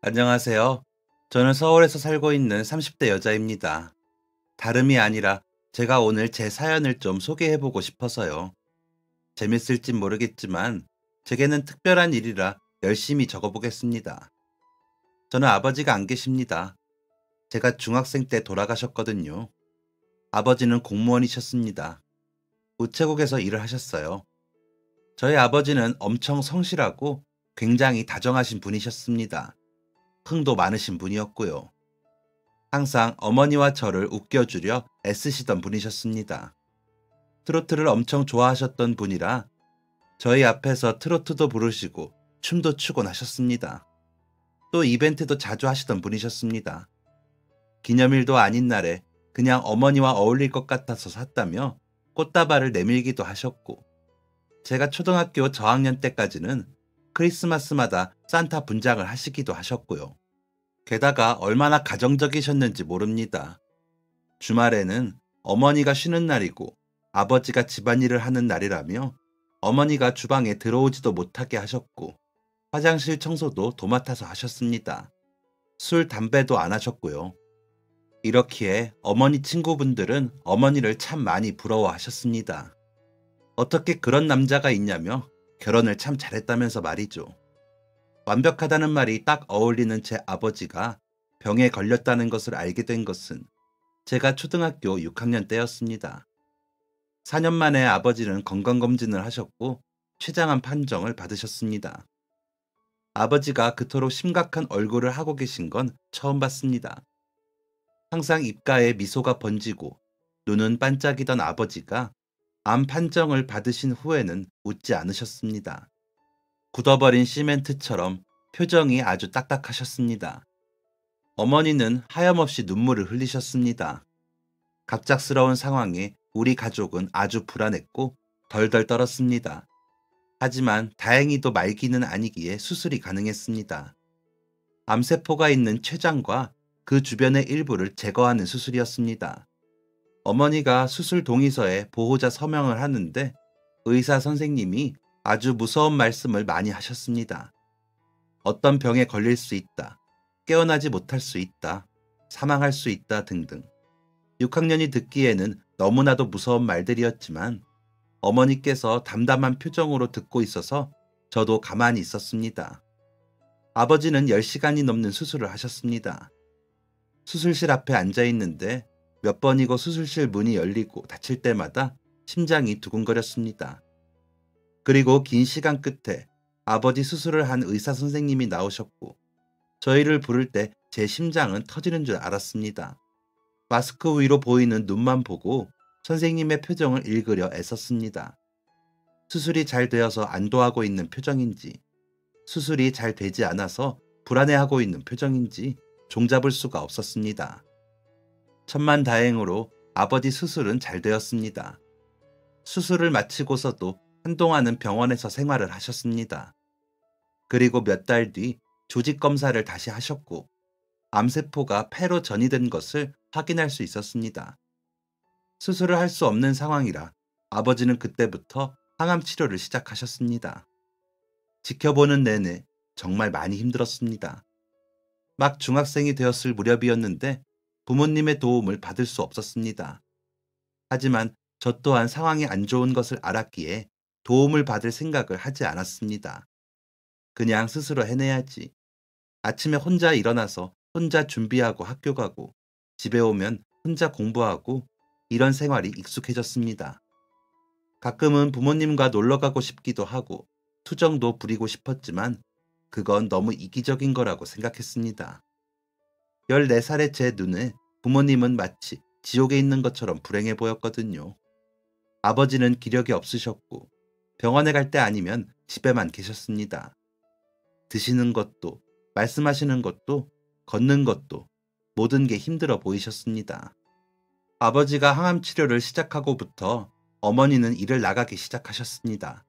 안녕하세요. 저는 서울에서 살고 있는 30대 여자입니다. 다름이 아니라 제가 오늘 제 사연을 좀 소개해보고 싶어서요. 재밌을진 모르겠지만 제게는 특별한 일이라 열심히 적어보겠습니다. 저는 아버지가 안 계십니다. 제가 중학생 때 돌아가셨거든요. 아버지는 공무원이셨습니다. 우체국에서 일을 하셨어요. 저희 아버지는 엄청 성실하고 굉장히 다정하신 분이셨습니다. 흥도 많으신 분이었고요. 항상 어머니와 저를 웃겨주려 애쓰시던 분이셨습니다. 트로트를 엄청 좋아하셨던 분이라 저희 앞에서 트로트도 부르시고 춤도 추곤 하셨습니다. 또 이벤트도 자주 하시던 분이셨습니다. 기념일도 아닌 날에 그냥 어머니와 어울릴 것 같아서 샀다며 꽃다발을 내밀기도 하셨고, 제가 초등학교 저학년 때까지는 크리스마스마다 산타 분장을 하시기도 하셨고요. 게다가 얼마나 가정적이셨는지 모릅니다. 주말에는 어머니가 쉬는 날이고 아버지가 집안일을 하는 날이라며 어머니가 주방에 들어오지도 못하게 하셨고, 화장실 청소도 도맡아서 하셨습니다. 술, 담배도 안 하셨고요. 이렇기에 어머니 친구분들은 어머니를 참 많이 부러워하셨습니다. 어떻게 그런 남자가 있냐며 결혼을 참 잘했다면서 말이죠. 완벽하다는 말이 딱 어울리는 제 아버지가 병에 걸렸다는 것을 알게 된 것은 제가 초등학교 6학년 때였습니다. 4년 만에 아버지는 건강검진을 하셨고 췌장암 판정을 받으셨습니다. 아버지가 그토록 심각한 얼굴을 하고 계신 건 처음 봤습니다. 항상 입가에 미소가 번지고 눈은 반짝이던 아버지가 암 판정을 받으신 후에는 웃지 않으셨습니다. 굳어버린 시멘트처럼 표정이 아주 딱딱하셨습니다. 어머니는 하염없이 눈물을 흘리셨습니다. 갑작스러운 상황에 우리 가족은 아주 불안했고 덜덜 떨었습니다. 하지만 다행히도 말기는 아니기에 수술이 가능했습니다. 암세포가 있는 췌장과 그 주변의 일부를 제거하는 수술이었습니다. 어머니가 수술 동의서에 보호자 서명을 하는데 의사 선생님이 아주 무서운 말씀을 많이 하셨습니다. 어떤 병에 걸릴 수 있다, 깨어나지 못할 수 있다, 사망할 수 있다 등등. 6학년이 듣기에는 너무나도 무서운 말들이었지만 어머니께서 담담한 표정으로 듣고 있어서 저도 가만히 있었습니다. 아버지는 10시간이 넘는 수술을 하셨습니다. 수술실 앞에 앉아 있는데 몇 번이고 수술실 문이 열리고 닫힐 때마다 심장이 두근거렸습니다. 그리고 긴 시간 끝에 아버지 수술을 한 의사 선생님이 나오셨고 저희를 부를 때 제 심장은 터지는 줄 알았습니다. 마스크 위로 보이는 눈만 보고 선생님의 표정을 읽으려 애썼습니다. 수술이 잘 되어서 안도하고 있는 표정인지, 수술이 잘 되지 않아서 불안해하고 있는 표정인지 종잡을 수가 없었습니다. 천만다행으로 아버지 수술은 잘 되었습니다. 수술을 마치고서도 한동안은 병원에서 생활을 하셨습니다. 그리고 몇 달 뒤 조직 검사를 다시 하셨고 암세포가 폐로 전이된 것을 확인할 수 있었습니다. 수술을 할 수 없는 상황이라 아버지는 그때부터 항암 치료를 시작하셨습니다. 지켜보는 내내 정말 많이 힘들었습니다. 막 중학생이 되었을 무렵이었는데 부모님의 도움을 받을 수 없었습니다. 하지만 저 또한 상황이 안 좋은 것을 알았기에 도움을 받을 생각을 하지 않았습니다. 그냥 스스로 해내야지. 아침에 혼자 일어나서 혼자 준비하고 학교 가고 집에 오면 혼자 공부하고 이런 생활이 익숙해졌습니다. 가끔은 부모님과 놀러 가고 싶기도 하고 투정도 부리고 싶었지만 그건 너무 이기적인 거라고 생각했습니다. 14살의 제 눈에 부모님은 마치 지옥에 있는 것처럼 불행해 보였거든요. 아버지는 기력이 없으셨고 병원에 갈 때 아니면 집에만 계셨습니다. 드시는 것도, 말씀하시는 것도, 걷는 것도 모든 게 힘들어 보이셨습니다. 아버지가 항암 치료를 시작하고부터 어머니는 일을 나가기 시작하셨습니다.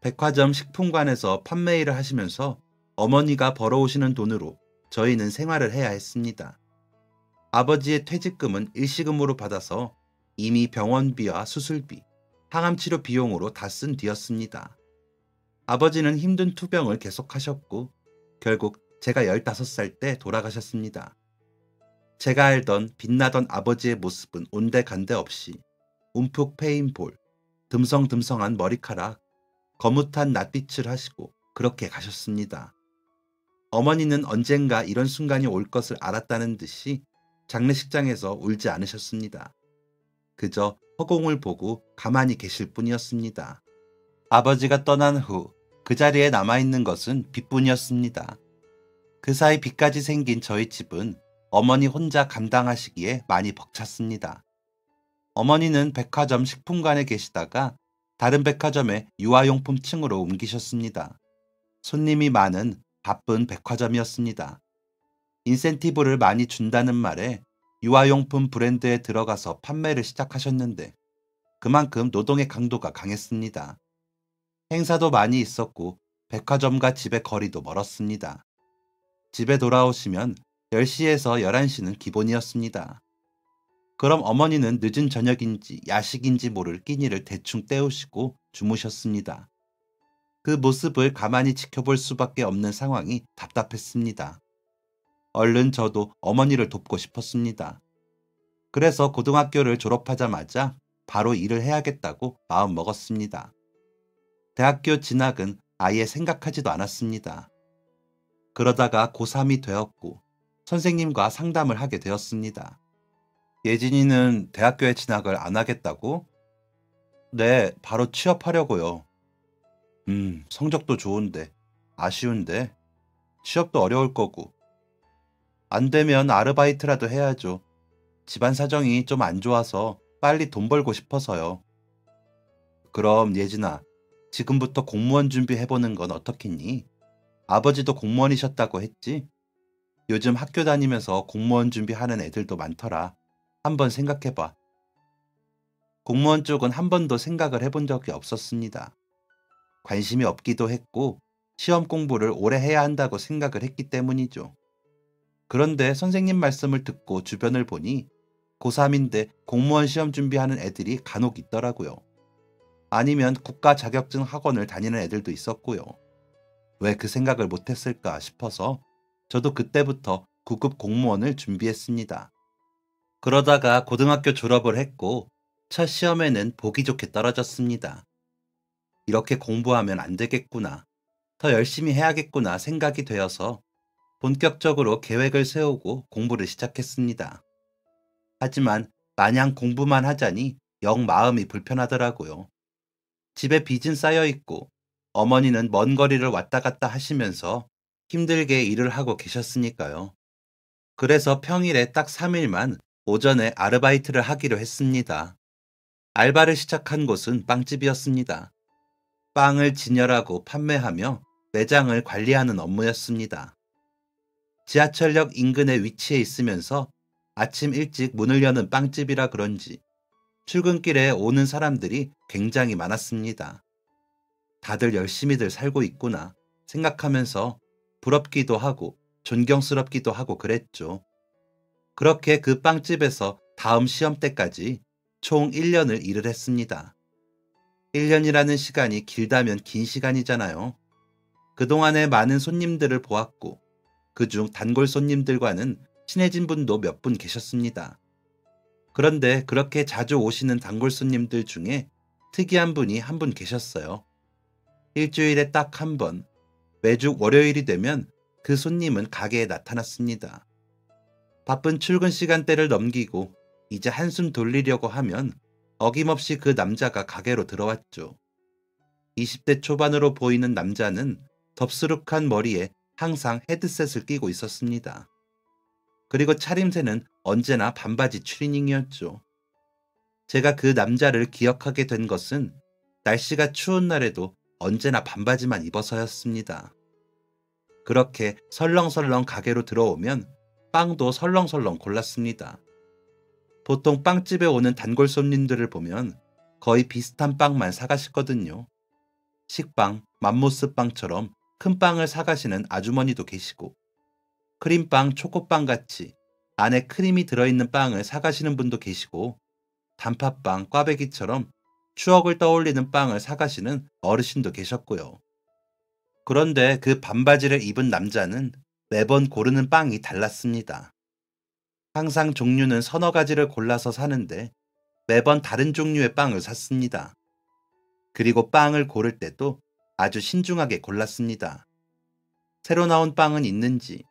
백화점 식품관에서 판매 일을 하시면서 어머니가 벌어오시는 돈으로 저희는 생활을 해야 했습니다. 아버지의 퇴직금은 일시금으로 받아서 이미 병원비와 수술비, 항암치료 비용으로 다 쓴 뒤였습니다. 아버지는 힘든 투병을 계속하셨고 결국 제가 15살 때 돌아가셨습니다. 제가 알던 빛나던 아버지의 모습은 온데간데 없이 움푹 패인 볼, 듬성듬성한 머리카락, 거뭇한 낯빛을 하시고 그렇게 가셨습니다. 어머니는 언젠가 이런 순간이 올 것을 알았다는 듯이 장례식장에서 울지 않으셨습니다. 그저 허공을 보고 가만히 계실 뿐이었습니다. 아버지가 떠난 후 그 자리에 남아있는 것은 빚뿐이었습니다. 그 사이 빚까지 생긴 저희 집은 어머니 혼자 감당하시기에 많이 벅찼습니다. 어머니는 백화점 식품관에 계시다가 다른 백화점의 유아용품 층으로 옮기셨습니다. 손님이 많은 바쁜 백화점이었습니다. 인센티브를 많이 준다는 말에 유아용품 브랜드에 들어가서 판매를 시작하셨는데 그만큼 노동의 강도가 강했습니다. 행사도 많이 있었고 백화점과 집의 거리도 멀었습니다. 집에 돌아오시면 10시에서 11시는 기본이었습니다. 그럼 어머니는 늦은 저녁인지 야식인지 모를 끼니를 대충 때우시고 주무셨습니다. 그 모습을 가만히 지켜볼 수밖에 없는 상황이 답답했습니다. 얼른 저도 어머니를 돕고 싶었습니다. 그래서 고등학교를 졸업하자마자 바로 일을 해야겠다고 마음먹었습니다. 대학교 진학은 아예 생각하지도 않았습니다. 그러다가 고3이 되었고 선생님과 상담을 하게 되었습니다. 예진이는 대학교에 진학을 안 하겠다고? 네, 바로 취업하려고요. 성적도 좋은데, 아쉬운데, 취업도 어려울 거고. 안 되면 아르바이트라도 해야죠. 집안 사정이 좀 안 좋아서 빨리 돈 벌고 싶어서요. 그럼 예진아, 지금부터 공무원 준비해보는 건 어떻겠니? 아버지도 공무원이셨다고 했지? 요즘 학교 다니면서 공무원 준비하는 애들도 많더라. 한번 생각해봐. 공무원 쪽은 한 번도 생각을 해본 적이 없었습니다. 관심이 없기도 했고 시험 공부를 오래 해야 한다고 생각을 했기 때문이죠. 그런데 선생님 말씀을 듣고 주변을 보니 고3인데 공무원 시험 준비하는 애들이 간혹 있더라고요. 아니면 국가 자격증 학원을 다니는 애들도 있었고요. 왜 그 생각을 못했을까 싶어서 저도 그때부터 9급 공무원을 준비했습니다. 그러다가 고등학교 졸업을 했고 첫 시험에는 보기 좋게 떨어졌습니다. 이렇게 공부하면 안 되겠구나, 더 열심히 해야겠구나 생각이 되어서 본격적으로 계획을 세우고 공부를 시작했습니다. 하지만 마냥 공부만 하자니 영 마음이 불편하더라고요. 집에 빚은 쌓여 있고 어머니는 먼 거리를 왔다 갔다 하시면서 힘들게 일을 하고 계셨으니까요. 그래서 평일에 딱 3일만 오전에 아르바이트를 하기로 했습니다. 알바를 시작한 곳은 빵집이었습니다. 빵을 진열하고 판매하며 매장을 관리하는 업무였습니다. 지하철역 인근에 위치해 있으면서 아침 일찍 문을 여는 빵집이라 그런지 출근길에 오는 사람들이 굉장히 많았습니다. 다들 열심히들 살고 있구나 생각하면서 부럽기도 하고 존경스럽기도 하고 그랬죠. 그렇게 그 빵집에서 다음 시험 때까지 총 1년을 일을 했습니다. 1년이라는 시간이 길다면 긴 시간이잖아요. 그동안에 많은 손님들을 보았고 그중 단골 손님들과는 친해진 분도 몇 분 계셨습니다. 그런데 그렇게 자주 오시는 단골 손님들 중에 특이한 분이 한 분 계셨어요. 일주일에 딱 한 번, 매주 월요일이 되면 그 손님은 가게에 나타났습니다. 바쁜 출근 시간대를 넘기고 이제 한숨 돌리려고 하면 어김없이 그 남자가 가게로 들어왔죠. 20대 초반으로 보이는 남자는 덥수룩한 머리에 항상 헤드셋을 끼고 있었습니다. 그리고 차림새는 언제나 반바지 추리닝이었죠. 제가 그 남자를 기억하게 된 것은 날씨가 추운 날에도 언제나 반바지만 입어서였습니다. 그렇게 설렁설렁 가게로 들어오면 빵도 설렁설렁 골랐습니다. 보통 빵집에 오는 단골 손님들을 보면 거의 비슷한 빵만 사가시거든요. 식빵, 맘모스빵처럼 큰 빵을 사가시는 아주머니도 계시고 크림빵, 초코빵 같이 안에 크림이 들어있는 빵을 사가시는 분도 계시고 단팥빵, 꽈배기처럼 추억을 떠올리는 빵을 사가시는 어르신도 계셨고요. 그런데 그 반바지를 입은 남자는 매번 고르는 빵이 달랐습니다. 항상 종류는 서너 가지를 골라서 사는데 매번 다른 종류의 빵을 샀습니다. 그리고 빵을 고를 때도 아주 신중하게 골랐습니다. 새로 나온 빵은 있는지,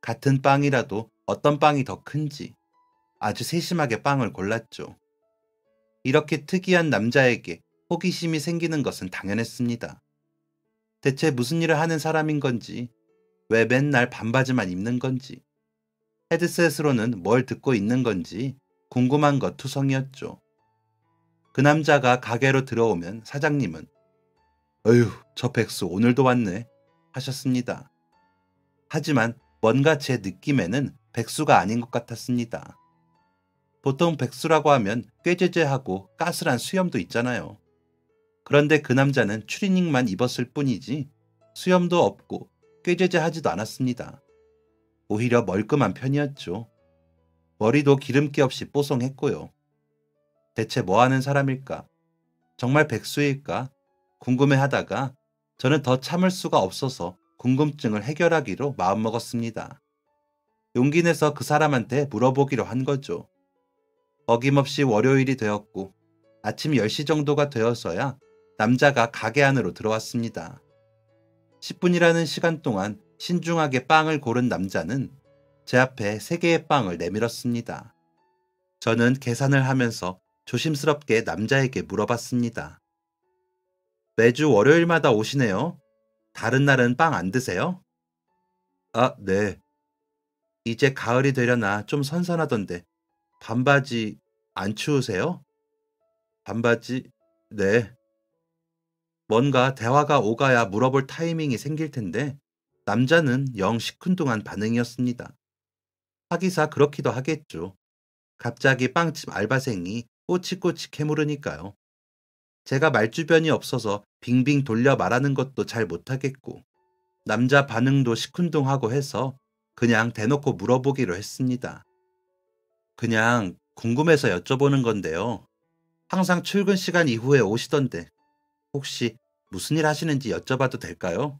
같은 빵이라도 어떤 빵이 더 큰지 아주 세심하게 빵을 골랐죠. 이렇게 특이한 남자에게 호기심이 생기는 것은 당연했습니다. 대체 무슨 일을 하는 사람인 건지, 왜 맨날 반바지만 입는 건지, 헤드셋으로는 뭘 듣고 있는 건지 궁금한 것 투성이었죠. 그 남자가 가게로 들어오면 사장님은 "어휴, 저 백수 오늘도 왔네" 하셨습니다. 하지만 뭔가 제 느낌에는 백수가 아닌 것 같았습니다. 보통 백수라고 하면 꾀죄죄하고 까슬한 수염도 있잖아요. 그런데 그 남자는 추리닝만 입었을 뿐이지 수염도 없고 꾀죄죄하지도 않았습니다. 오히려 멀끔한 편이었죠. 머리도 기름기 없이 뽀송했고요. 대체 뭐 하는 사람일까? 정말 백수일까? 궁금해하다가 저는 더 참을 수가 없어서 궁금증을 해결하기로 마음먹었습니다. 용기 내서 그 사람한테 물어보기로 한 거죠. 어김없이 월요일이 되었고 아침 10시 정도가 되어서야 남자가 가게 안으로 들어왔습니다. 10분이라는 시간 동안 신중하게 빵을 고른 남자는 제 앞에 3개의 빵을 내밀었습니다. 저는 계산을 하면서 조심스럽게 남자에게 물어봤습니다. 매주 월요일마다 오시네요. 다른 날은 빵 안 드세요? 아, 네. 이제 가을이 되려나 좀 선선하던데 반바지 안 추우세요? 반바지? 네. 뭔가 대화가 오가야 물어볼 타이밍이 생길 텐데 남자는 영 시큰둥한 반응이었습니다. 하기사 그렇기도 하겠죠. 갑자기 빵집 알바생이 꼬치꼬치 캐물으니까요. 제가 말주변이 없어서 빙빙 돌려 말하는 것도 잘 못하겠고 남자 반응도 시큰둥하고 해서 그냥 대놓고 물어보기로 했습니다. 그냥 궁금해서 여쭤보는 건데요. 항상 출근 시간 이후에 오시던데 혹시 무슨 일 하시는지 여쭤봐도 될까요?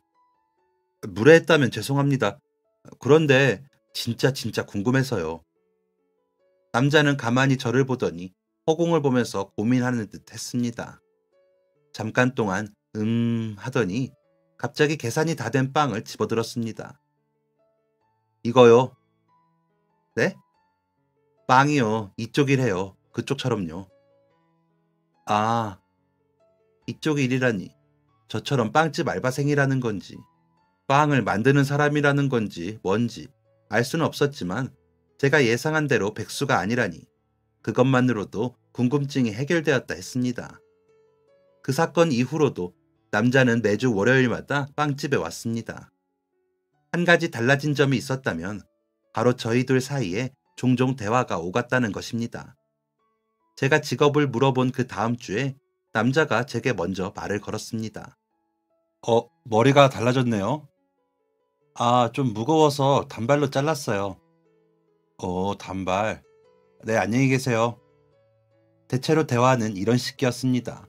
무례했다면 죄송합니다. 그런데 진짜 궁금해서요. 남자는 가만히 저를 보더니 허공을 보면서 고민하는 듯 했습니다. 잠깐 동안 하더니 갑자기 계산이 다 된 빵을 집어들었습니다. 이거요. 네? 빵이요. 이쪽이래요. 그쪽처럼요. 아, 이쪽 일이라니. 저처럼 빵집 알바생이라는 건지, 빵을 만드는 사람이라는 건지 뭔지 알 수는 없었지만 제가 예상한 대로 백수가 아니라니 그것만으로도 궁금증이 해결되었다 했습니다. 그 사건 이후로도 남자는 매주 월요일마다 빵집에 왔습니다. 한 가지 달라진 점이 있었다면 바로 저희들 사이에 종종 대화가 오갔다는 것입니다. 제가 직업을 물어본 그 다음 주에 남자가 제게 먼저 말을 걸었습니다. 머리가 달라졌네요. 아, 좀 무거워서 단발로 잘랐어요. 단발. 네, 안녕히 계세요. 대체로 대화는 이런 식이었습니다.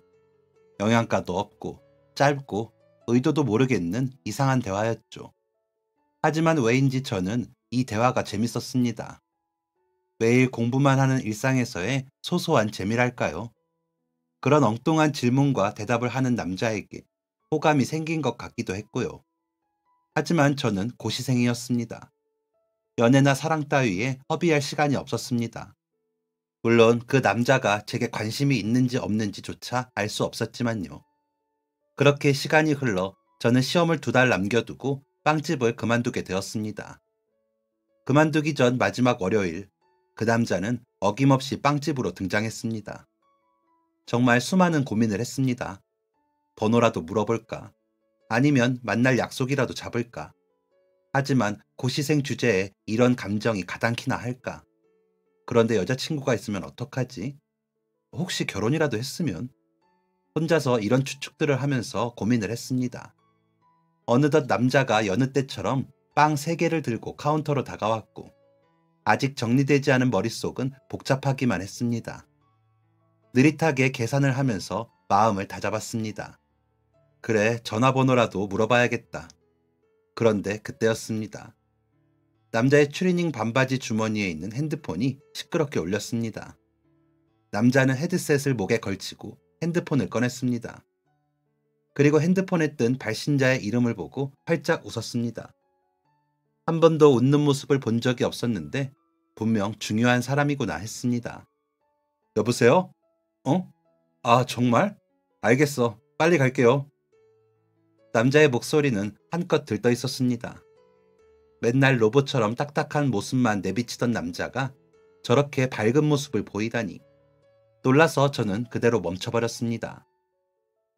영양가도 없고, 짧고, 의도도 모르겠는 이상한 대화였죠. 하지만 왜인지 저는 이 대화가 재밌었습니다. 매일 공부만 하는 일상에서의 소소한 재미랄까요? 그런 엉뚱한 질문과 대답을 하는 남자에게 호감이 생긴 것 같기도 했고요. 하지만 저는 고시생이었습니다. 연애나 사랑 따위에 허비할 시간이 없었습니다. 물론 그 남자가 제게 관심이 있는지 없는지조차 알 수 없었지만요. 그렇게 시간이 흘러 저는 시험을 2달 남겨두고 빵집을 그만두게 되었습니다. 그만두기 전 마지막 월요일, 그 남자는 어김없이 빵집으로 등장했습니다. 정말 수많은 고민을 했습니다. 번호라도 물어볼까? 아니면 만날 약속이라도 잡을까? 하지만 고시생 주제에 이런 감정이 가당키나 할까? 그런데 여자친구가 있으면 어떡하지? 혹시 결혼이라도 했으면? 혼자서 이런 추측들을 하면서 고민을 했습니다. 어느덧 남자가 여느 때처럼 빵 3개를 들고 카운터로 다가왔고 아직 정리되지 않은 머릿속은 복잡하기만 했습니다. 느릿하게 계산을 하면서 마음을 다잡았습니다. 그래, 전화번호라도 물어봐야겠다. 그런데 그때였습니다. 남자의 추리닝 반바지 주머니에 있는 핸드폰이 시끄럽게 울렸습니다. 남자는 헤드셋을 목에 걸치고 핸드폰을 꺼냈습니다. 그리고 핸드폰에 뜬 발신자의 이름을 보고 활짝 웃었습니다. 한 번도 웃는 모습을 본 적이 없었는데 분명 중요한 사람이구나 했습니다. 여보세요? 어? 아, 정말? 알겠어. 빨리 갈게요. 남자의 목소리는 한껏 들떠 있었습니다. 맨날 로봇처럼 딱딱한 모습만 내비치던 남자가 저렇게 밝은 모습을 보이다니. 놀라서 저는 그대로 멈춰버렸습니다.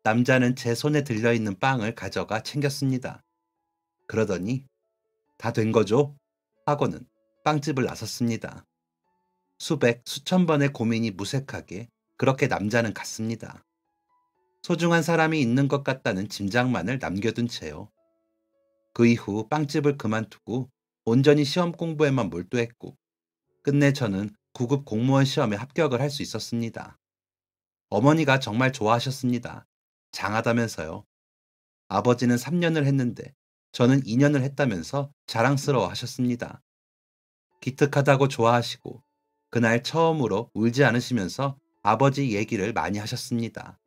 남자는 제 손에 들려있는 빵을 가져가 챙겼습니다. 그러더니 다 된 거죠? 하고는 빵집을 나섰습니다. 수백, 수천 번의 고민이 무색하게 그렇게 남자는 갔습니다. 소중한 사람이 있는 것 같다는 짐작만을 남겨둔 채요. 그 이후 빵집을 그만두고 온전히 시험 공부에만 몰두했고 끝내 저는 9급 공무원 시험에 합격을 할 수 있었습니다. 어머니가 정말 좋아하셨습니다. 장하다면서요. 아버지는 3년을 했는데 저는 2년을 했다면서 자랑스러워 하셨습니다. 기특하다고 좋아하시고 그날 처음으로 울지 않으시면서 아버지 얘기를 많이 하셨습니다.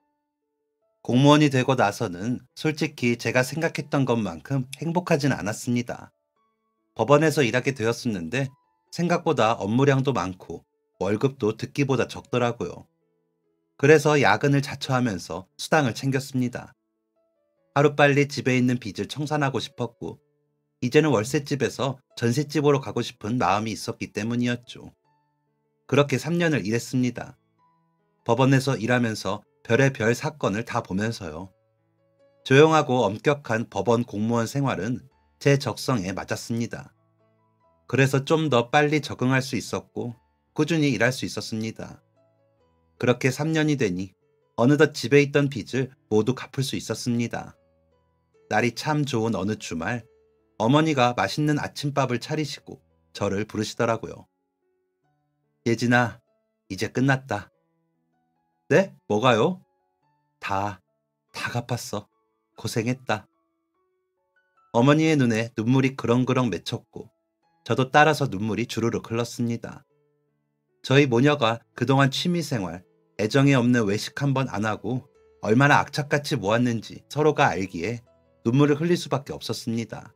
공무원이 되고 나서는 솔직히 제가 생각했던 것만큼 행복하진 않았습니다. 법원에서 일하게 되었었는데 생각보다 업무량도 많고 월급도 듣기보다 적더라고요. 그래서 야근을 자처하면서 수당을 챙겼습니다. 하루빨리 집에 있는 빚을 청산하고 싶었고 이제는 월세집에서 전셋집으로 가고 싶은 마음이 있었기 때문이었죠. 그렇게 3년을 일했습니다. 법원에서 일하면서 별의별 사건을 다 보면서요. 조용하고 엄격한 법원 공무원 생활은 제 적성에 맞았습니다. 그래서 좀 더 빨리 적응할 수 있었고 꾸준히 일할 수 있었습니다. 그렇게 3년이 되니 어느덧 집에 있던 빚을 모두 갚을 수 있었습니다. 날이 참 좋은 어느 주말 어머니가 맛있는 아침밥을 차리시고 저를 부르시더라고요. 예진아, 이제 끝났다. 네? 뭐가요? 다 갚았어. 고생했다. 어머니의 눈에 눈물이 그렁그렁 맺혔고 저도 따라서 눈물이 주르륵 흘렀습니다. 저희 모녀가 그동안 취미생활, 애정이 없는 외식 한 번 안 하고 얼마나 악착같이 모았는지 서로가 알기에 눈물을 흘릴 수밖에 없었습니다.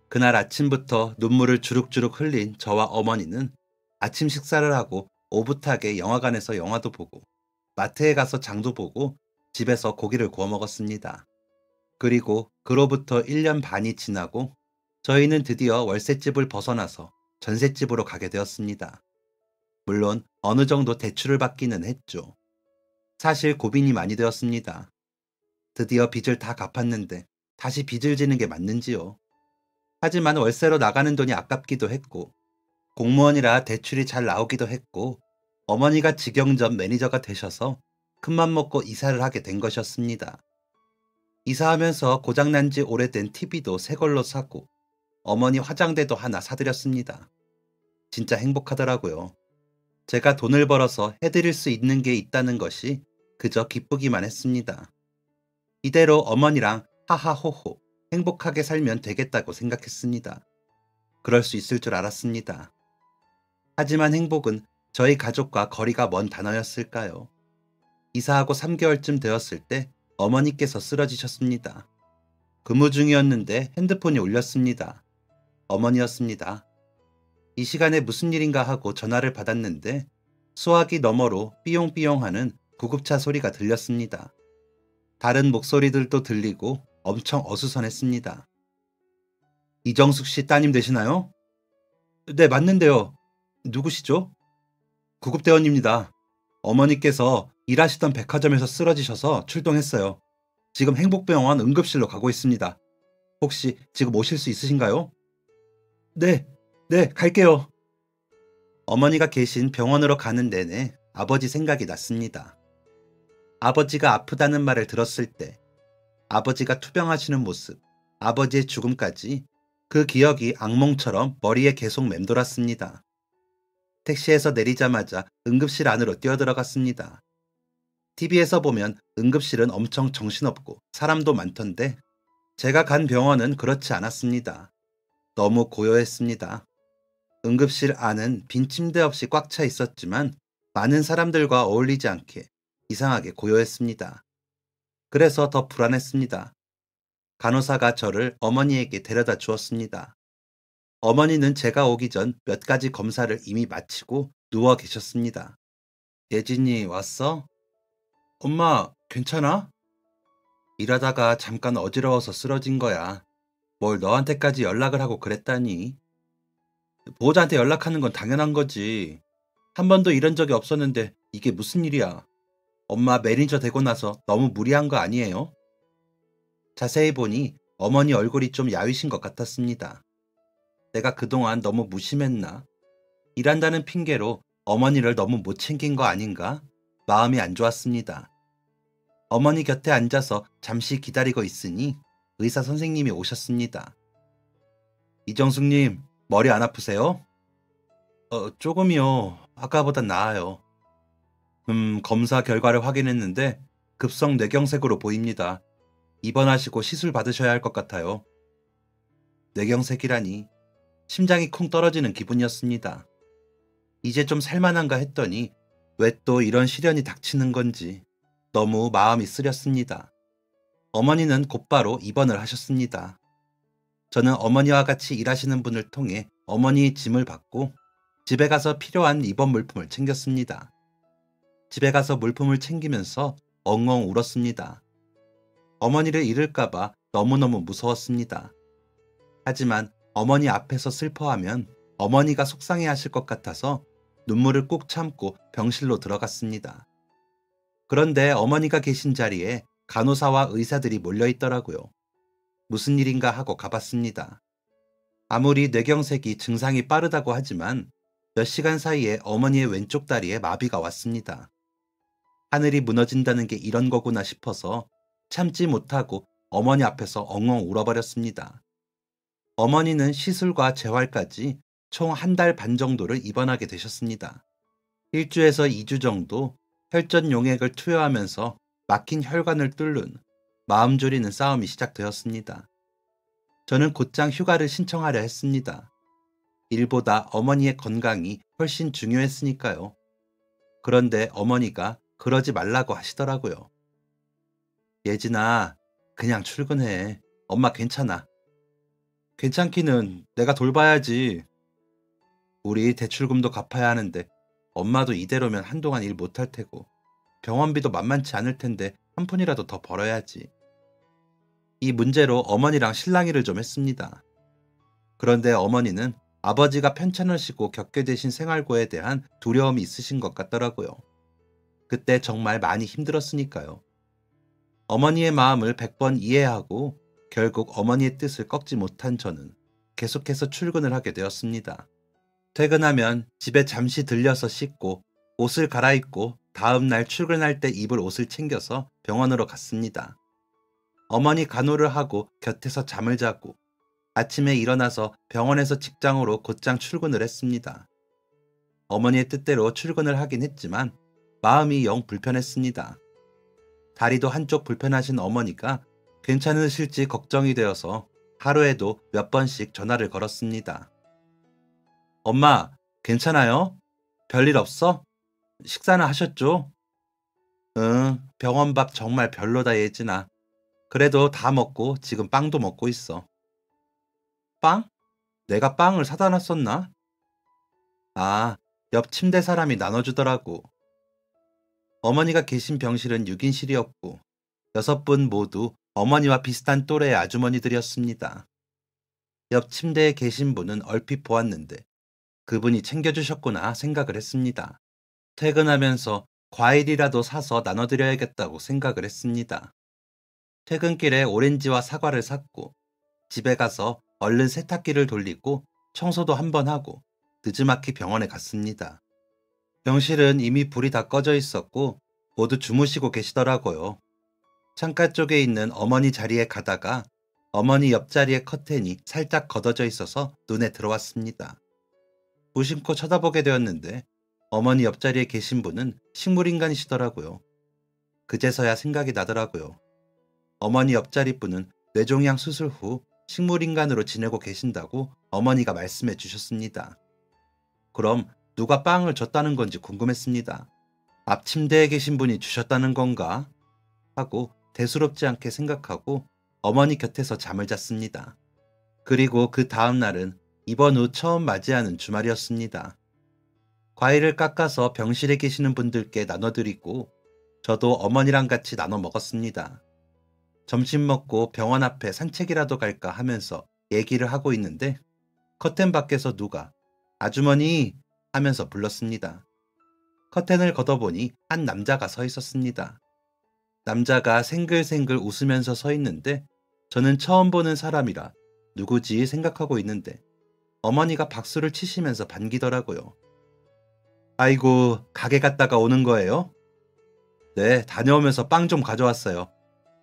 그날 아침부터 눈물을 주룩주룩 흘린 저와 어머니는 아침 식사를 하고 오붓하게 영화관에서 영화도 보고 마트에 가서 장도 보고 집에서 고기를 구워 먹었습니다. 그리고 그로부터 1년 반이 지나고 저희는 드디어 월세집을 벗어나서 전셋집으로 가게 되었습니다. 물론 어느 정도 대출을 받기는 했죠. 사실 고민이 많이 되었습니다. 드디어 빚을 다 갚았는데 다시 빚을 지는 게 맞는지요. 하지만 월세로 나가는 돈이 아깝기도 했고 공무원이라 대출이 잘 나오기도 했고 어머니가 직영점 매니저가 되셔서 큰맘 먹고 이사를 하게 된 것이었습니다. 이사하면서 고장난 지 오래된 TV도 새 걸로 사고 어머니 화장대도 하나 사드렸습니다. 진짜 행복하더라고요. 제가 돈을 벌어서 해드릴 수 있는 게 있다는 것이 그저 기쁘기만 했습니다. 이대로 어머니랑 하하호호 행복하게 살면 되겠다고 생각했습니다. 그럴 수 있을 줄 알았습니다. 하지만 행복은 저희 가족과 거리가 먼 단어였을까요? 이사하고 3개월쯤 되었을 때 어머니께서 쓰러지셨습니다. 근무 중이었는데 핸드폰이 울렸습니다. 어머니였습니다. 이 시간에 무슨 일인가 하고 전화를 받았는데 수화기 너머로 삐용삐용하는 구급차 소리가 들렸습니다. 다른 목소리들도 들리고 엄청 어수선했습니다. 이정숙 씨 따님 되시나요? 네, 맞는데요. 누구시죠? 구급대원입니다. 어머니께서 일하시던 백화점에서 쓰러지셔서 출동했어요. 지금 행복병원 응급실로 가고 있습니다. 혹시 지금 오실 수 있으신가요? 네, 갈게요. 어머니가 계신 병원으로 가는 내내 아버지 생각이 났습니다. 아버지가 아프다는 말을 들었을 때, 아버지가 투병하시는 모습, 아버지의 죽음까지 그 기억이 악몽처럼 머리에 계속 맴돌았습니다. 택시에서 내리자마자 응급실 안으로 뛰어들어갔습니다. TV에서 보면 응급실은 엄청 정신없고 사람도 많던데 제가 간 병원은 그렇지 않았습니다. 너무 고요했습니다. 응급실 안은 빈 침대 없이 꽉 차 있었지만 많은 사람들과 어울리지 않게 이상하게 고요했습니다. 그래서 더 불안했습니다. 간호사가 저를 어머니에게 데려다 주었습니다. 어머니는 제가 오기 전 몇 가지 검사를 이미 마치고 누워 계셨습니다. 예진이 왔어? 엄마, 괜찮아? 일하다가 잠깐 어지러워서 쓰러진 거야. 뭘 너한테까지 연락을 하고 그랬다니. 보호자한테 연락하는 건 당연한 거지. 한 번도 이런 적이 없었는데 이게 무슨 일이야. 엄마 매니저 되고 나서 너무 무리한 거 아니에요? 자세히 보니 어머니 얼굴이 좀 야위신 것 같았습니다. 내가 그동안 너무 무심했나? 일한다는 핑계로 어머니를 너무 못 챙긴 거 아닌가? 마음이 안 좋았습니다. 어머니 곁에 앉아서 잠시 기다리고 있으니 의사 선생님이 오셨습니다. 이정숙님, 머리 안 아프세요? 조금이요. 아까보단 나아요. 검사 결과를 확인했는데 급성 뇌경색으로 보입니다. 입원하시고 시술 받으셔야 할 것 같아요. 뇌경색이라니 심장이 쿵 떨어지는 기분이었습니다. 이제 좀 살만한가 했더니 왜 또 이런 시련이 닥치는 건지 너무 마음이 쓰렸습니다. 어머니는 곧바로 입원을 하셨습니다. 저는 어머니와 같이 일하시는 분을 통해 어머니의 짐을 받고 집에 가서 필요한 입원 물품을 챙겼습니다. 집에 가서 물품을 챙기면서 엉엉 울었습니다. 어머니를 잃을까봐 너무너무 무서웠습니다. 하지만 어머니 앞에서 슬퍼하면 어머니가 속상해 하실 것 같아서 눈물을 꾹 참고 병실로 들어갔습니다. 그런데 어머니가 계신 자리에 간호사와 의사들이 몰려 있더라고요. 무슨 일인가 하고 가봤습니다. 아무리 뇌경색이 증상이 빠르다고 하지만 몇 시간 사이에 어머니의 왼쪽 다리에 마비가 왔습니다. 하늘이 무너진다는 게 이런 거구나 싶어서 참지 못하고 어머니 앞에서 엉엉 울어버렸습니다. 어머니는 시술과 재활까지 총 한 달 반 정도를 입원하게 되셨습니다. 1주에서 2주 정도 혈전 용액을 투여하면서 막힌 혈관을 뚫는 마음 졸이는 싸움이 시작되었습니다. 저는 곧장 휴가를 신청하려 했습니다. 일보다 어머니의 건강이 훨씬 중요했으니까요. 그런데 어머니가 그러지 말라고 하시더라고요. 예진아, 그냥 출근해. 엄마 괜찮아. 괜찮기는 내가 돌봐야지. 우리 대출금도 갚아야 하는데 엄마도 이대로면 한동안 일 못할 테고 병원비도 만만치 않을 텐데 한 푼이라도 더 벌어야지. 이 문제로 어머니랑 실랑이를 좀 했습니다. 그런데 어머니는 아버지가 편찮으시고 겪게 되신 생활고에 대한 두려움이 있으신 것 같더라고요. 그때 정말 많이 힘들었으니까요. 어머니의 마음을 100번 이해하고 결국 어머니의 뜻을 꺾지 못한 저는 계속해서 출근을 하게 되었습니다. 퇴근하면 집에 잠시 들려서 씻고 옷을 갈아입고 다음 날 출근할 때 입을 옷을 챙겨서 병원으로 갔습니다. 어머니 간호를 하고 곁에서 잠을 자고 아침에 일어나서 병원에서 직장으로 곧장 출근을 했습니다. 어머니의 뜻대로 출근을 하긴 했지만 마음이 영 불편했습니다. 다리도 한쪽 불편하신 어머니가 괜찮으실지 걱정이 되어서 하루에도 몇 번씩 전화를 걸었습니다. 엄마, 괜찮아요? 별일 없어? 식사는 하셨죠? 응, 병원 밥 정말 별로다 예진아. 그래도 다 먹고 지금 빵도 먹고 있어. 빵? 내가 빵을 사다 놨었나? 아, 옆 침대 사람이 나눠주더라고. 어머니가 계신 병실은 6인실이었고 6분 모두 어머니와 비슷한 또래의 아주머니들이었습니다. 옆 침대에 계신 분은 얼핏 보았는데 그분이 챙겨주셨구나 생각을 했습니다. 퇴근하면서 과일이라도 사서 나눠드려야겠다고 생각을 했습니다. 퇴근길에 오렌지와 사과를 샀고 집에 가서 얼른 세탁기를 돌리고 청소도 한번 하고 느지막이 병원에 갔습니다. 병실은 이미 불이 다 꺼져 있었고 모두 주무시고 계시더라고요. 창가 쪽에 있는 어머니 자리에 가다가 어머니 옆자리의 커튼이 살짝 걷어져 있어서 눈에 들어왔습니다. 무심코 쳐다보게 되었는데 어머니 옆자리에 계신 분은 식물인간이시더라고요. 그제서야 생각이 나더라고요. 어머니 옆자리 분은 뇌종양 수술 후 식물인간으로 지내고 계신다고 어머니가 말씀해 주셨습니다. 그럼 누가 빵을 줬다는 건지 궁금했습니다. 앞 침대에 계신 분이 주셨다는 건가? 하고 대수롭지 않게 생각하고 어머니 곁에서 잠을 잤습니다. 그리고 그 다음 날은 입원 후 처음 맞이하는 주말이었습니다. 과일을 깎아서 병실에 계시는 분들께 나눠드리고 저도 어머니랑 같이 나눠 먹었습니다. 점심 먹고 병원 앞에 산책이라도 갈까 하면서 얘기를 하고 있는데 커튼 밖에서 누가 아주머니 하면서 불렀습니다. 커튼을 걷어보니 한 남자가 서 있었습니다. 남자가 생글생글 웃으면서 서 있는데 저는 처음 보는 사람이라 누구지 생각하고 있는데 어머니가 박수를 치시면서 반기더라고요. 아이고, 가게 갔다가 오는 거예요? 네, 다녀오면서 빵 좀 가져왔어요.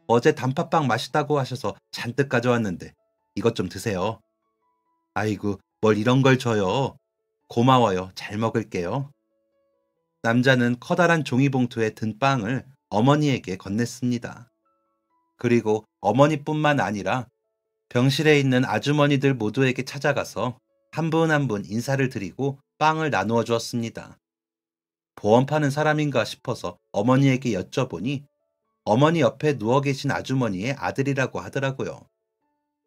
어제 단팥빵 맛있다고 하셔서 잔뜩 가져왔는데 이것 좀 드세요. 아이고, 뭘 이런 걸 줘요. 고마워요. 잘 먹을게요. 남자는 커다란 종이봉투에 든 빵을 어머니에게 건넸습니다. 그리고 어머니뿐만 아니라 병실에 있는 아주머니들 모두에게 찾아가서 한 분 한 분 인사를 드리고 빵을 나누어 주었습니다. 보험 파는 사람인가 싶어서 어머니에게 여쭤보니 어머니 옆에 누워 계신 아주머니의 아들이라고 하더라고요.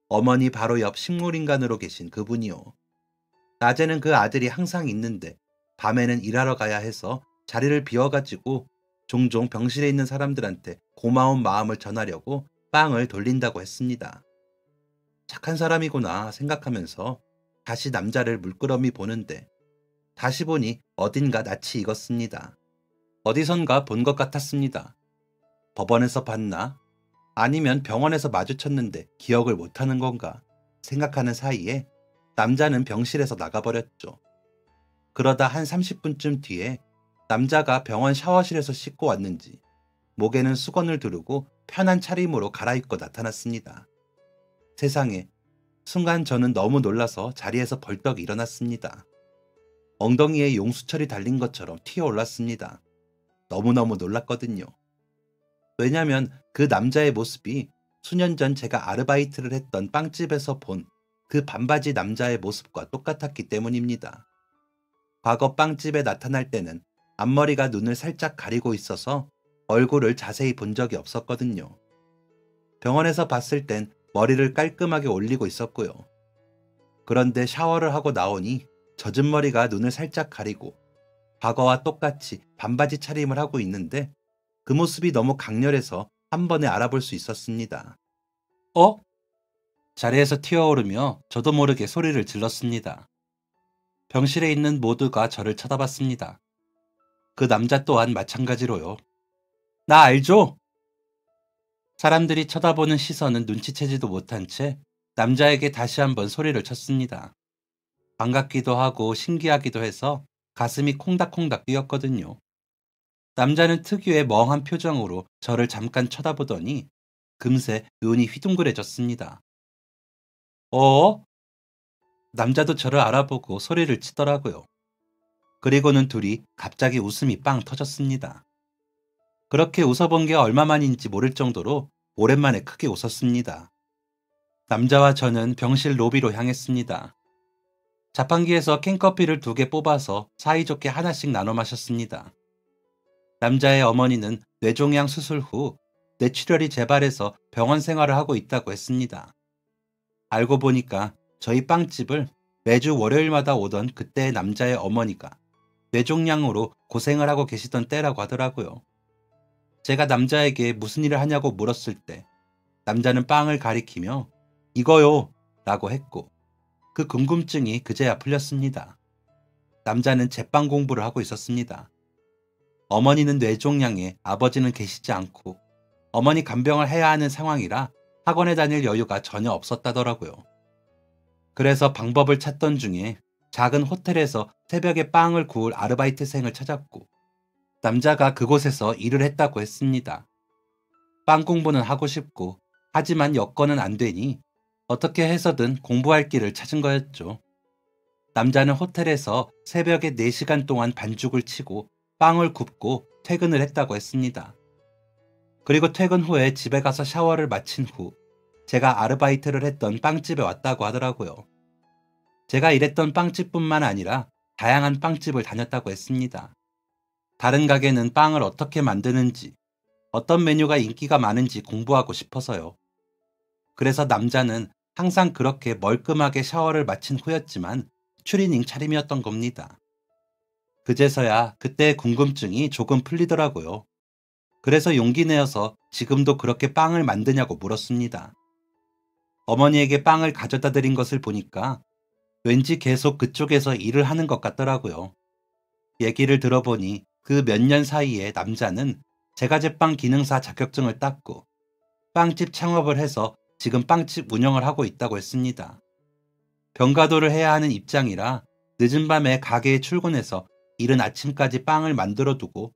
어머니 바로 옆 식물인간으로 계신 그분이요. 낮에는 그 아들이 항상 있는데 밤에는 일하러 가야 해서 자리를 비워가지고 종종 병실에 있는 사람들한테 고마운 마음을 전하려고 빵을 돌린다고 했습니다. 착한 사람이구나 생각하면서 다시 남자를 물끄러미 보는데 다시 보니 어딘가 낯이 익었습니다. 어디선가 본 것 같았습니다. 법원에서 봤나? 아니면 병원에서 마주쳤는데 기억을 못하는 건가? 생각하는 사이에 남자는 병실에서 나가버렸죠. 그러다 한 30분쯤 뒤에 남자가 병원 샤워실에서 씻고 왔는지 목에는 수건을 두르고 편한 차림으로 갈아입고 나타났습니다. 세상에, 순간 저는 너무 놀라서 자리에서 벌떡 일어났습니다. 엉덩이에 용수철이 달린 것처럼 튀어올랐습니다. 너무너무 놀랐거든요. 왜냐면 그 남자의 모습이 수년 전 제가 아르바이트를 했던 빵집에서 본 그 반바지 남자의 모습과 똑같았기 때문입니다. 과거 빵집에 나타날 때는 앞머리가 눈을 살짝 가리고 있어서 얼굴을 자세히 본 적이 없었거든요. 병원에서 봤을 땐 머리를 깔끔하게 올리고 있었고요. 그런데 샤워를 하고 나오니 젖은 머리가 눈을 살짝 가리고 과거와 똑같이 반바지 차림을 하고 있는데 그 모습이 너무 강렬해서 한 번에 알아볼 수 있었습니다. 어? 자리에서 튀어오르며 저도 모르게 소리를 질렀습니다. 병실에 있는 모두가 저를 쳐다봤습니다. 그 남자 또한 마찬가지로요. 나 알죠? 사람들이 쳐다보는 시선은 눈치채지도 못한 채 남자에게 다시 한번 소리를 쳤습니다. 반갑기도 하고 신기하기도 해서 가슴이 콩닥콩닥 뛰었거든요. 남자는 특유의 멍한 표정으로 저를 잠깐 쳐다보더니 금세 눈이 휘둥그레졌습니다. 어? 남자도 저를 알아보고 소리를 치더라고요. 그리고는 둘이 갑자기 웃음이 빵 터졌습니다. 그렇게 웃어본 게 얼마만인지 모를 정도로 오랜만에 크게 웃었습니다. 남자와 저는 병실 로비로 향했습니다. 자판기에서 캔커피를 2개 뽑아서 사이좋게 하나씩 나눠 마셨습니다. 남자의 어머니는 뇌종양 수술 후 뇌출혈이 재발해서 병원 생활을 하고 있다고 했습니다. 알고 보니까 저희 빵집을 매주 월요일마다 오던 그때의 남자의 어머니가 뇌종양으로 고생을 하고 계시던 때라고 하더라고요. 제가 남자에게 무슨 일을 하냐고 물었을 때 남자는 빵을 가리키며 이거요 라고 했고 그 궁금증이 그제야 풀렸습니다. 남자는 제빵 공부를 하고 있었습니다. 어머니는 뇌종양에 아버지는 계시지 않고 어머니 간병을 해야 하는 상황이라 학원에 다닐 여유가 전혀 없었다더라고요. 그래서 방법을 찾던 중에 작은 호텔에서 새벽에 빵을 구울 아르바이트생을 찾았고 남자가 그곳에서 일을 했다고 했습니다. 빵 공부는 하고 싶고 하지만 여건은 안 되니 어떻게 해서든 공부할 길을 찾은 거였죠. 남자는 호텔에서 새벽에 4시간 동안 반죽을 치고 빵을 굽고 퇴근을 했다고 했습니다. 그리고 퇴근 후에 집에 가서 샤워를 마친 후 제가 아르바이트를 했던 빵집에 왔다고 하더라고요. 제가 일했던 빵집뿐만 아니라 다양한 빵집을 다녔다고 했습니다. 다른 가게는 빵을 어떻게 만드는지, 어떤 메뉴가 인기가 많은지 공부하고 싶어서요. 그래서 남자는 항상 그렇게 멀끔하게 샤워를 마친 후였지만 추리닝 차림이었던 겁니다. 그제서야 그때의 궁금증이 조금 풀리더라고요. 그래서 용기 내어서 지금도 그렇게 빵을 만드냐고 물었습니다. 어머니에게 빵을 가져다 드린 것을 보니까 왠지 계속 그쪽에서 일을 하는 것 같더라고요. 얘기를 들어보니 그 몇 년 사이에 남자는 제과제빵 기능사 자격증을 땄고 빵집 창업을 해서 지금 빵집 운영을 하고 있다고 했습니다. 병가도를 해야 하는 입장이라 늦은 밤에 가게에 출근해서 이른 아침까지 빵을 만들어 두고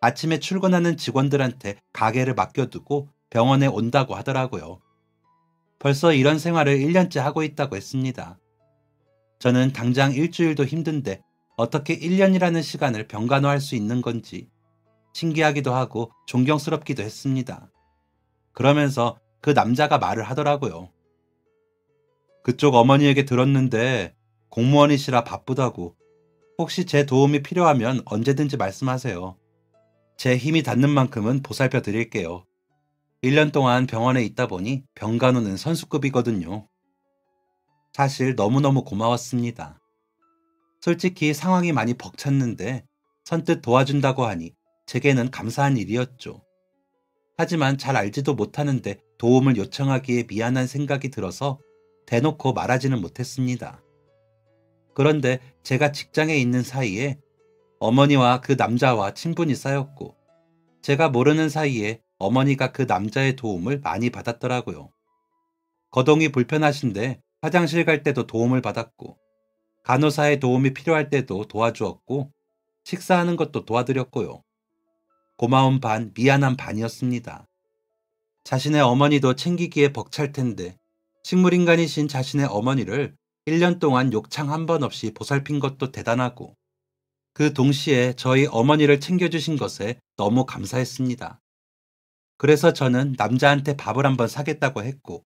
아침에 출근하는 직원들한테 가게를 맡겨두고 병원에 온다고 하더라고요. 벌써 이런 생활을 1년째 하고 있다고 했습니다. 저는 당장 일주일도 힘든데 어떻게 1년이라는 시간을 병간호할 수 있는 건지 신기하기도 하고 존경스럽기도 했습니다. 그러면서 그 남자가 말을 하더라고요. 그쪽 어머니에게 들었는데 공무원이시라 바쁘다고. 혹시 제 도움이 필요하면 언제든지 말씀하세요. 제 힘이 닿는 만큼은 보살펴 드릴게요. 1년 동안 병원에 있다 보니 병간호는 선수급이거든요. 사실 너무너무 고마웠습니다. 솔직히 상황이 많이 벅찼는데 선뜻 도와준다고 하니 제게는 감사한 일이었죠. 하지만 잘 알지도 못하는데 도움을 요청하기에 미안한 생각이 들어서 대놓고 말하지는 못했습니다. 그런데 제가 직장에 있는 사이에 어머니와 그 남자와 친분이 쌓였고 제가 모르는 사이에 어머니가 그 남자의 도움을 많이 받았더라고요. 거동이 불편하신데 화장실 갈 때도 도움을 받았고 간호사의 도움이 필요할 때도 도와주었고 식사하는 것도 도와드렸고요. 고마운 반, 미안한 반이었습니다. 자신의 어머니도 챙기기에 벅찰 텐데 식물인간이신 자신의 어머니를 1년 동안 욕창 한 번 없이 보살핀 것도 대단하고 그 동시에 저희 어머니를 챙겨주신 것에 너무 감사했습니다. 그래서 저는 남자한테 밥을 한번 사겠다고 했고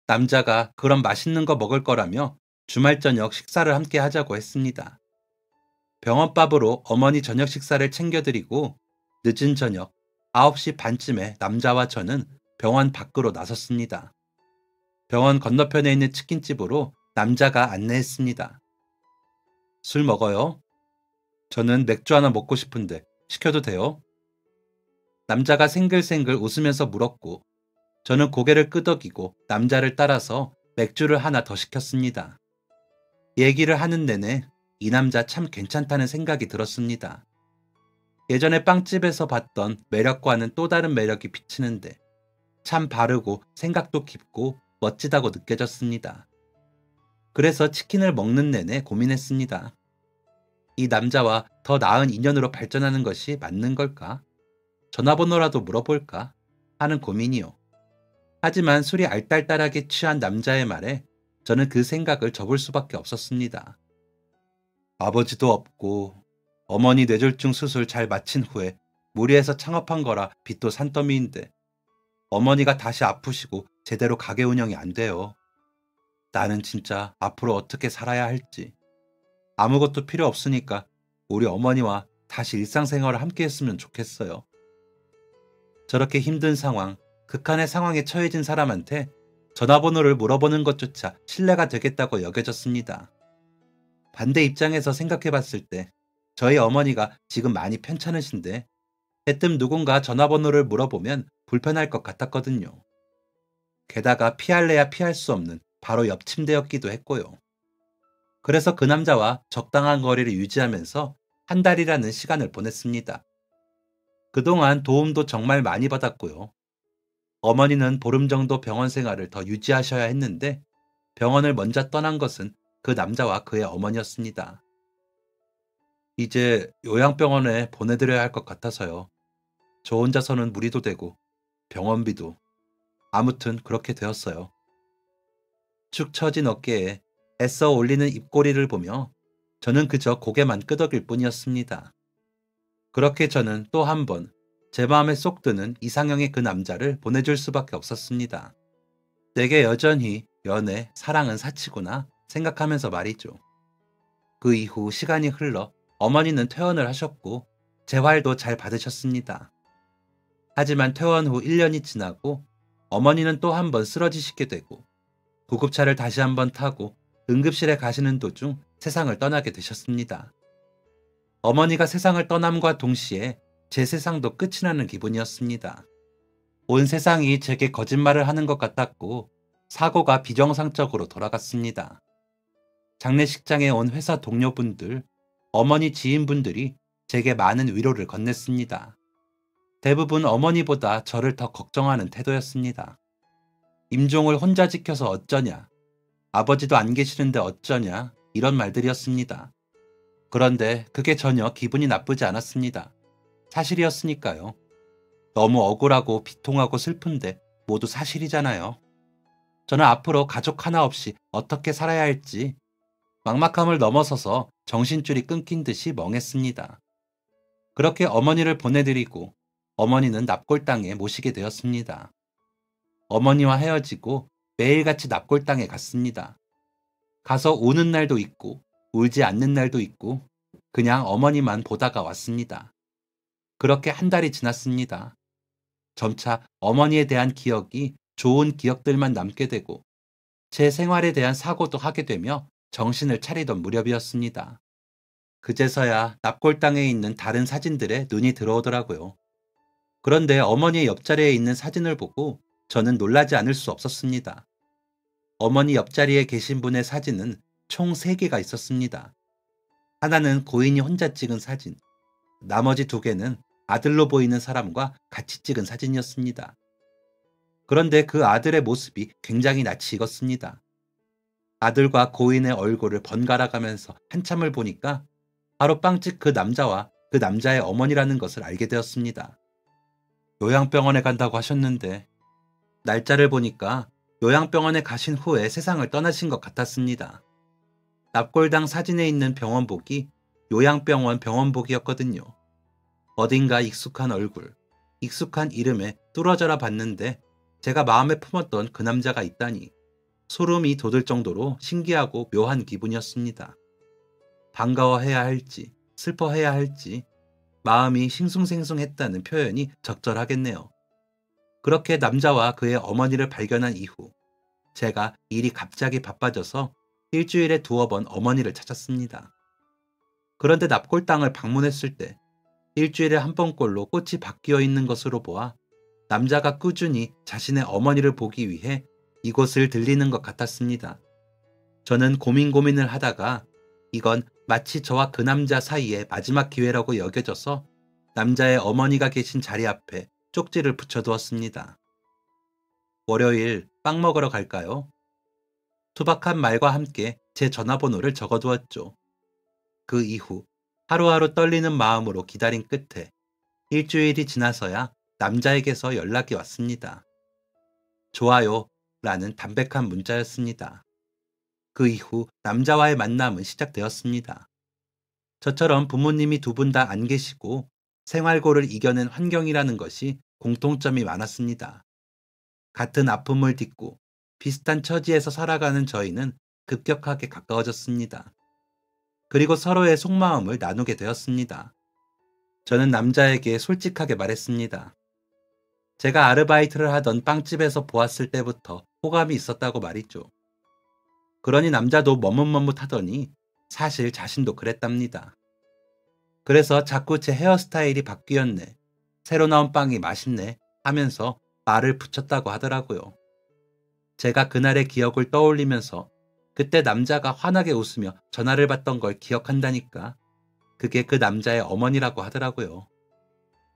남자가 그런 맛있는 거 먹을 거라며 주말 저녁 식사를 함께 하자고 했습니다. 병원밥으로 어머니 저녁 식사를 챙겨드리고 늦은 저녁 9시 반쯤에 남자와 저는 병원 밖으로 나섰습니다. 병원 건너편에 있는 치킨집으로 남자가 안내했습니다. 술 먹어요? 저는 맥주 하나 먹고 싶은데 시켜도 돼요? 남자가 생글생글 웃으면서 물었고 저는 고개를 끄덕이고 남자를 따라서 맥주를 하나 더 시켰습니다. 얘기를 하는 내내 이 남자 참 괜찮다는 생각이 들었습니다. 예전에 빵집에서 봤던 매력과는 또 다른 매력이 비치는데 참 바르고 생각도 깊고 멋지다고 느껴졌습니다. 그래서 치킨을 먹는 내내 고민했습니다. 이 남자와 더 나은 인연으로 발전하는 것이 맞는 걸까? 전화번호라도 물어볼까? 하는 고민이요. 하지만 술이 알딸딸하게 취한 남자의 말에 저는 그 생각을 접을 수밖에 없었습니다. 아버지도 없고 어머니 뇌졸중 수술 잘 마친 후에 무리해서 창업한 거라 빚도 산더미인데 어머니가 다시 아프시고 제대로 가게 운영이 안 돼요. 나는 진짜 앞으로 어떻게 살아야 할지. 아무것도 필요 없으니까 우리 어머니와 다시 일상생활을 함께 했으면 좋겠어요. 저렇게 힘든 상황, 극한의 상황에 처해진 사람한테 전화번호를 물어보는 것조차 신뢰가 되겠다고 여겨졌습니다. 반대 입장에서 생각해 봤을 때 저희 어머니가 지금 많이 편찮으신데 대뜸 누군가 전화번호를 물어보면 불편할 것 같았거든요. 게다가 피할래야 피할 수 없는 바로 옆 침대였기도 했고요. 그래서 그 남자와 적당한 거리를 유지하면서 한 달이라는 시간을 보냈습니다. 그동안 도움도 정말 많이 받았고요. 어머니는 보름 정도 병원 생활을 더 유지하셔야 했는데 병원을 먼저 떠난 것은 그 남자와 그의 어머니였습니다. 이제 요양병원에 보내드려야 할 것 같아서요. 저 혼자서는 무리도 되고 병원비도. 아무튼 그렇게 되었어요. 축 처진 어깨에 애써 올리는 입꼬리를 보며 저는 그저 고개만 끄덕일 뿐이었습니다. 그렇게 저는 또 한 번 제 마음에 쏙 드는 이상형의 그 남자를 보내줄 수밖에 없었습니다. 내게 여전히 연애, 사랑은 사치구나 생각하면서 말이죠. 그 이후 시간이 흘러 어머니는 퇴원을 하셨고 재활도 잘 받으셨습니다. 하지만 퇴원 후 1년이 지나고 어머니는 또 한 번 쓰러지시게 되고 구급차를 다시 한번 타고 응급실에 가시는 도중 세상을 떠나게 되셨습니다. 어머니가 세상을 떠남과 동시에 제 세상도 끝이 나는 기분이었습니다. 온 세상이 제게 거짓말을 하는 것 같았고 사고가 비정상적으로 돌아갔습니다. 장례식장에 온 회사 동료분들, 어머니 지인분들이 제게 많은 위로를 건넸습니다. 대부분 어머니보다 저를 더 걱정하는 태도였습니다. 임종을 혼자 지켜서 어쩌냐, 아버지도 안 계시는데 어쩌냐, 이런 말들이었습니다. 그런데 그게 전혀 기분이 나쁘지 않았습니다. 사실이었으니까요. 너무 억울하고 비통하고 슬픈데 모두 사실이잖아요. 저는 앞으로 가족 하나 없이 어떻게 살아야 할지 막막함을 넘어서서 정신줄이 끊긴 듯이 멍했습니다. 그렇게 어머니를 보내드리고 어머니는 납골당에 모시게 되었습니다. 어머니와 헤어지고 매일같이 납골당에 갔습니다. 가서 우는 날도 있고 울지 않는 날도 있고 그냥 어머니만 보다가 왔습니다. 그렇게 한 달이 지났습니다. 점차 어머니에 대한 기억이 좋은 기억들만 남게 되고 제 생활에 대한 사고도 하게 되며 정신을 차리던 무렵이었습니다. 그제서야 납골당에 있는 다른 사진들에 눈이 들어오더라고요. 그런데 어머니의 옆자리에 있는 사진을 보고 저는 놀라지 않을 수 없었습니다. 어머니 옆자리에 계신 분의 사진은 총 3개가 있었습니다. 하나는 고인이 혼자 찍은 사진, 나머지 2개는 아들로 보이는 사람과 같이 찍은 사진이었습니다. 그런데 그 아들의 모습이 굉장히 낯이 익었습니다. 아들과 고인의 얼굴을 번갈아 가면서 한참을 보니까 바로 빵집 그 남자와 그 남자의 어머니라는 것을 알게 되었습니다. 요양병원에 간다고 하셨는데 날짜를 보니까 요양병원에 가신 후에 세상을 떠나신 것 같았습니다. 납골당 사진에 있는 병원복이 요양병원 병원복이었거든요. 어딘가 익숙한 얼굴, 익숙한 이름에 뚫어져라 봤는데 제가 마음에 품었던 그 남자가 있다니 소름이 돋을 정도로 신기하고 묘한 기분이었습니다. 반가워해야 할지 슬퍼해야 할지 마음이 싱숭생숭했다는 표현이 적절하겠네요. 그렇게 남자와 그의 어머니를 발견한 이후 제가 일이 갑자기 바빠져서 일주일에 2번 어머니를 찾았습니다. 그런데 납골당을 방문했을 때 일주일에 1번꼴로 꽃이 바뀌어 있는 것으로 보아 남자가 꾸준히 자신의 어머니를 보기 위해 이곳을 들리는 것 같았습니다. 저는 고민을 하다가 이건 마치 저와 그 남자 사이의 마지막 기회라고 여겨져서 남자의 어머니가 계신 자리 앞에 쪽지를 붙여두었습니다. 월요일 빵 먹으러 갈까요? 투박한 말과 함께 제 전화번호를 적어두었죠. 그 이후 하루하루 떨리는 마음으로 기다린 끝에 일주일이 지나서야 남자에게서 연락이 왔습니다. 좋아요 라는 담백한 문자였습니다. 그 이후 남자와의 만남은 시작되었습니다. 저처럼 부모님이 2분 다 안 계시고 생활고를 이겨낸 환경이라는 것이 공통점이 많았습니다. 같은 아픔을 딛고 비슷한 처지에서 살아가는 저희는 급격하게 가까워졌습니다. 그리고 서로의 속마음을 나누게 되었습니다. 저는 남자에게 솔직하게 말했습니다. 제가 아르바이트를 하던 빵집에서 보았을 때부터 호감이 있었다고 말이죠. 그러니 남자도 머뭇머뭇하더니 사실 자신도 그랬답니다. 그래서 자꾸 제 헤어스타일이 바뀌었네, 새로 나온 빵이 맛있네 하면서 말을 붙였다고 하더라고요. 제가 그날의 기억을 떠올리면서 그때 남자가 환하게 웃으며 전화를 받던 걸 기억한다니까 그게 그 남자의 어머니라고 하더라고요.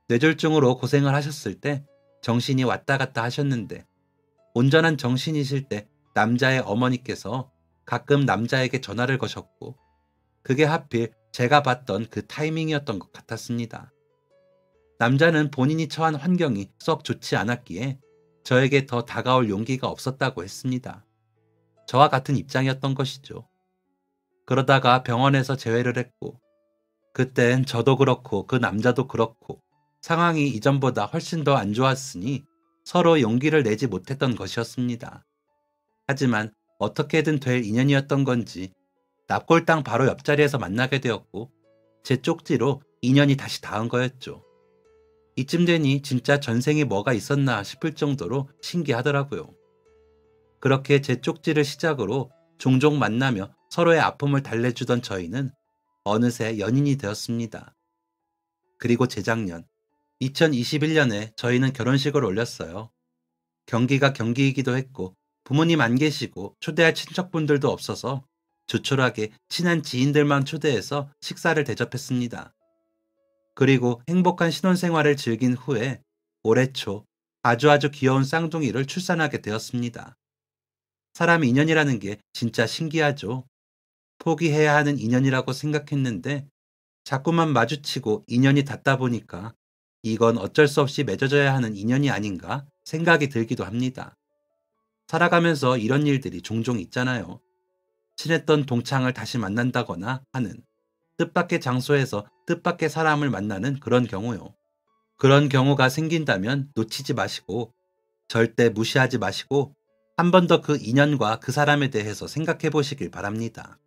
뇌졸중으로 고생을 하셨을 때 정신이 왔다 갔다 하셨는데 온전한 정신이실 때 남자의 어머니께서 가끔 남자에게 전화를 거셨고 그게 하필 제가 봤던 그 타이밍이었던 것 같았습니다. 남자는 본인이 처한 환경이 썩 좋지 않았기에 저에게 더 다가올 용기가 없었다고 했습니다. 저와 같은 입장이었던 것이죠. 그러다가 병원에서 재회를 했고 그땐 저도 그렇고 그 남자도 그렇고 상황이 이전보다 훨씬 더 안 좋았으니 서로 용기를 내지 못했던 것이었습니다. 하지만 어떻게든 될 인연이었던 건지 납골당 바로 옆자리에서 만나게 되었고 제 쪽지로 인연이 다시 닿은 거였죠. 이쯤 되니 진짜 전생에 뭐가 있었나 싶을 정도로 신기하더라고요. 그렇게 제 쪽지를 시작으로 종종 만나며 서로의 아픔을 달래주던 저희는 어느새 연인이 되었습니다. 그리고 재작년 2021년에 저희는 결혼식을 올렸어요. 경기가 경기이기도 했고 부모님 안 계시고 초대할 친척분들도 없어서 조촐하게 친한 지인들만 초대해서 식사를 대접했습니다. 그리고 행복한 신혼생활을 즐긴 후에 올해 초 아주 귀여운 쌍둥이를 출산하게 되었습니다. 사람 인연이라는 게 진짜 신기하죠. 포기해야 하는 인연이라고 생각했는데 자꾸만 마주치고 인연이 닿다 보니까 이건 어쩔 수 없이 맺어져야 하는 인연이 아닌가 생각이 들기도 합니다. 살아가면서 이런 일들이 종종 있잖아요. 친했던 동창을 다시 만난다거나 하는 뜻밖의 장소에서 뜻밖의 사람을 만나는 그런 경우요. 그런 경우가 생긴다면 놓치지 마시고 절대 무시하지 마시고 한 번 더 그 인연과 그 사람에 대해서 생각해 보시길 바랍니다.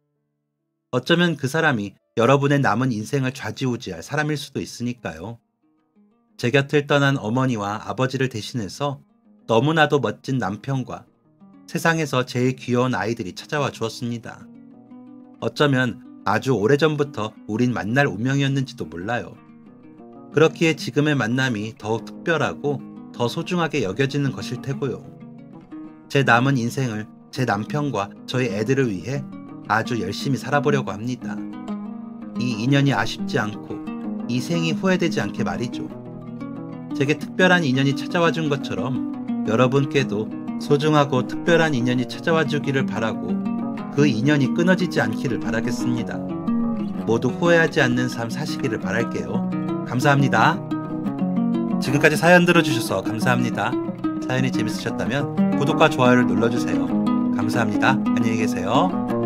어쩌면 그 사람이 여러분의 남은 인생을 좌지우지할 사람일 수도 있으니까요. 제 곁을 떠난 어머니와 아버지를 대신해서 너무나도 멋진 남편과 세상에서 제일 귀여운 아이들이 찾아와 주었습니다. 어쩌면 아주 오래전부터 우린 만날 운명이었는지도 몰라요. 그렇기에 지금의 만남이 더욱 특별하고 더 소중하게 여겨지는 것일 테고요. 제 남은 인생을 제 남편과 저희 애들을 위해 아주 열심히 살아보려고 합니다. 이 인연이 아쉽지 않고 이 생이 후회되지 않게 말이죠. 제게 특별한 인연이 찾아와 준 것처럼 여러분께도 소중하고 특별한 인연이 찾아와 주기를 바라고 그 인연이 끊어지지 않기를 바라겠습니다. 모두 후회하지 않는 삶 사시기를 바랄게요. 감사합니다. 지금까지 사연 들어주셔서 감사합니다. 사연이 재밌으셨다면 구독과 좋아요를 눌러주세요. 감사합니다. 안녕히 계세요.